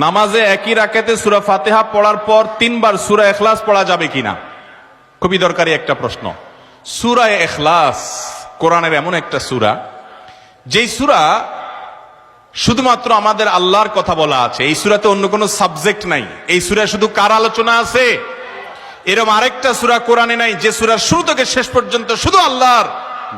নামাজে একই রাকাতে সূরা ফাতিহা পড়ার পর 3 বার সূরা ইখলাস পড়া যাবে কিনা? খুবই দরকারি একটা প্রশ্ন। সূরা ইখলাস কোরআনের এমন একটা সূরা, যেই সূরা শুধুমাত্র আমাদের আল্লাহর কথা বলা আছে। এই সূরাতে অন্য কোনো সাবজেক্ট নাই। এই সূরায় শুধু কার আলোচনা আছে? এরকম আরেকটা সূরা কোরআনে নাই যে সূরার শুরু থেকে শেষ পর্যন্ত শুধু আল্লাহর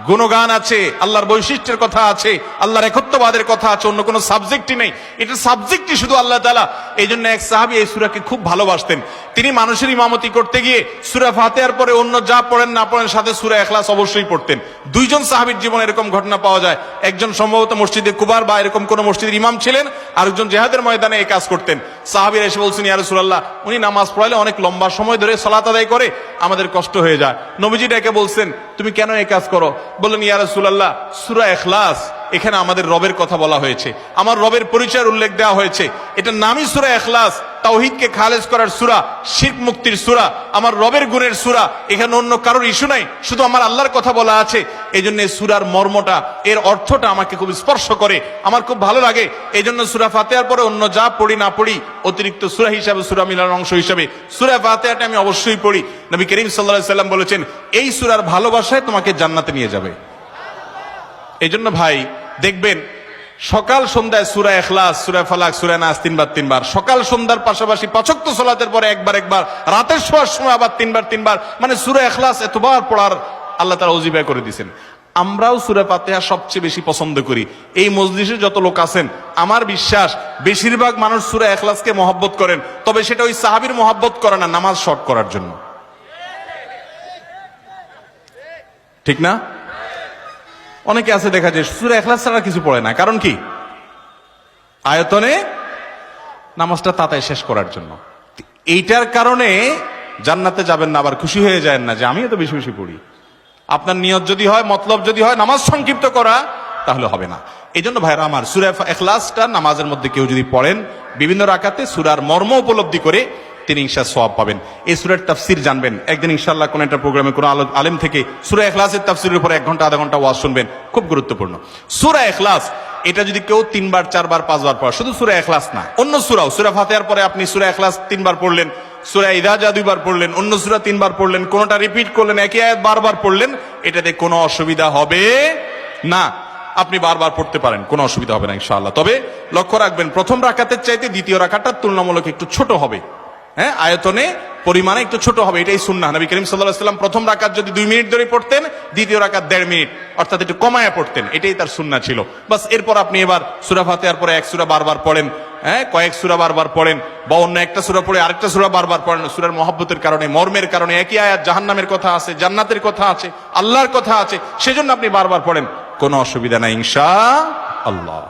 গুণগান আছে, আল্লাহর বৈশিষ্ট্যের কথা আছে, আল্লাহর একত্ববাদের কথা আছে, অন্য কোনো সাবজেক্টই নেই। এটা সাবজেক্টই শুধু আল্লাহ তাআলা। এই জন্য এক সাহাবী এই সূরাকে খুব ভালোবাসতেন। তিনি মানুষের ইমামতি করতে গিয়ে সূরা ফাতিহার পরে অন্য যা পড়েন না পড়েন সাথে সূরা ইখলাস অবশ্যই পড়তেন। দুইজন সাহাবীর জীবনে এরকম ঘটনা পাওয়া যায়। একজন সম্ভবত মসজিদে কুবার বা এরকম কোন মসজিদের ইমাম ছিলেন, আরেকজন জিহাদের ময়দানে এই কাজ করতেন। সাহাবীরা এসে বলছেন, ইয়া রাসূলুল্লাহ, উনি নামাজ পড়াইলে অনেক লম্বা সময় ধরে সালাত আদায় করে, আমাদের কষ্ট হয়ে যায়। নবীজি ডেকে বলছেন, তুমি কেন এই কাজ করো? বললেন, ইয়া রাসূলুল্লাহ, সূরা ইখলাস এখানে আমাদের রবের কথা বলা হয়েছে, আমার রবের পরিচয়ের উল্লেখ দেওয়া হয়েছে। এটার নামই সূরা ইখলাস, তাওহীদকে খালেজ করার সূরা, শিরক মুক্তির সূরা, আমার রবের গুণের সূরা। এখানে অন্য কারোর ইস্যু নাই, শুধু আমার আল্লাহর কথা বলা আছে। এই জন্য সূরার মর্মটা, এর অর্থটা আমাকে খুব স্পর্শ করে, আমার খুব ভালো লাগে। এই জন্য সূরা ফাতিহার পরে অন্য যা পড়ি না পড়ি, অতিরিক্ত সূরা হিসাবে, সূরা মিলার অংশ হিসাবে সূরা ফাতিহাটা আমি অবশ্যই পড়ি। নবী করিম সাল্লাল্লাহু আলাইহি সাল্লাম বলেছেন, এই সূরার ভালোবাসায় তোমাকে জান্নাতে নিয়ে যাবে। এই জন্য ভাই দেখবেন, সকাল সন্ধ্যায় সূরা ইখলাস, সূরা ফালাক, সূরা নাস 3 বার, সকাল সন্ধ্যার পাশাপাশি 5 ওয়াক্ত সালাতের পরে একবার, রাতের শোয়ার সময় আবার 3 বার, মানে সূরা ইখলাস এতবার পড়ার আল্লাহ তাআলা ওজিফা করে দিয়েছেন। আমরাও সূরা ফাতিহা সবচেয়ে বেশি পছন্দ করি। এই মজলিসে যত লোক আছেন, আমার বিশ্বাস বেশিরভাগ মানুষ সূরা ইখলাসকে মহব্বত করেন, তবে সেটা ওই সাহাবীর মহব্বত করে না, নামাজ শর্ট করার জন্য। ঠিক না? অনেকে আছে দেখা যায় সূরা ইখলাস ছাড়া কিছু পড়ে না। কারণ কি? আয়তনে নামাজটা তাড়াতাড়ি শেষ করার জন্য। এইটার কারণে জান্নাতে যাবেন না, আবার খুশি হয়ে যায় না যে আমিও তো বেশি বেশি পড়ি। আপনার নিয়ত যদি হয়, মতলব যদি হয় নামাজ সংক্ষিপ্ত করা, তাহলে হবে না। এই জন্য ভাইরা আমার, সূরা ইখলাসটা নামাজের মধ্যে কেউ যদি পড়েন বিভিন্ন রাকাতে, সূরার মর্ম উপলব্ধি করে তিনি ইনশাআল্লাহ সওয়াব পাবেন। এই সূরার তাফসীর জানবেন। একদিন ইনশাআল্লাহ কোন একটা প্রোগ্রামে কোন আলেম থেকে সূরা ইখলাসের তাফসীরের উপরে 1 ঘন্টা আধা ঘন্টা ওয়াজ শুনবেন, খুব গুরুত্বপূর্ণ। সূরা ইখলাস এটা যদি কেউ 3 বার 4 বার 5 বার পড়ে, শুধু সূরা ইখলাস না, অন্য সূরাও, সূরা ফাতিহার পরে আপনি সূরা ইখলাস 3 বার পড়লেন, সূরা ইযা জা 2 বার পড়লেন, অন্য সূরা 3 বার পড়লেন, কোনটা রিপিট করলেন, একই আয়াত বারবার পড়লেন, এটাতে কোনো অসুবিধা হবে না। আপনি বারবার পড়তে পারেন, কোনো অসুবিধা হবে না ইনশাআল্লাহ। তবে লক্ষ্য রাখবেন, প্রথম রাকাতের চাইতে দ্বিতীয় রাকাতটা তুলনামূলক একটু ছোট হবে। হ্যাঁ, আয়তনে পরিমাণে একটু ছোট হবে, এটাই সুন্নাহ। নবী করিম সাল্লাল্লাহু আলাইহি ওয়াসাল্লাম প্রথম রাকাত যদি 2 মিনিট ধরে পড়তেন, দ্বিতীয় রাকাত 1.5 মিনিট, অর্থাৎ একটু কমায়া পড়তেন, এটাই তার সুন্নাহ ছিল। বাস, এরপর আপনি এবার সূরা ফাতিহার পরে 1 সূরা বারবার পড়েন, হ্যাঁ, কয়েক সূরা বারবার পড়েন, বা অন্য একটা সূরা পড়ে আরেকটা সূরা বারবার পড়েন। সূরার মহব্বতের কারণে, মর্মের কারণে, একই আয়াত জাহান্নামের কথা আছে, জান্নাতের কথা আছে, আল্লাহর কথা আছে, সেজন্য আপনি বারবার পড়েন, কোনো অসুবিধা নাই ইনশাআল্লাহ।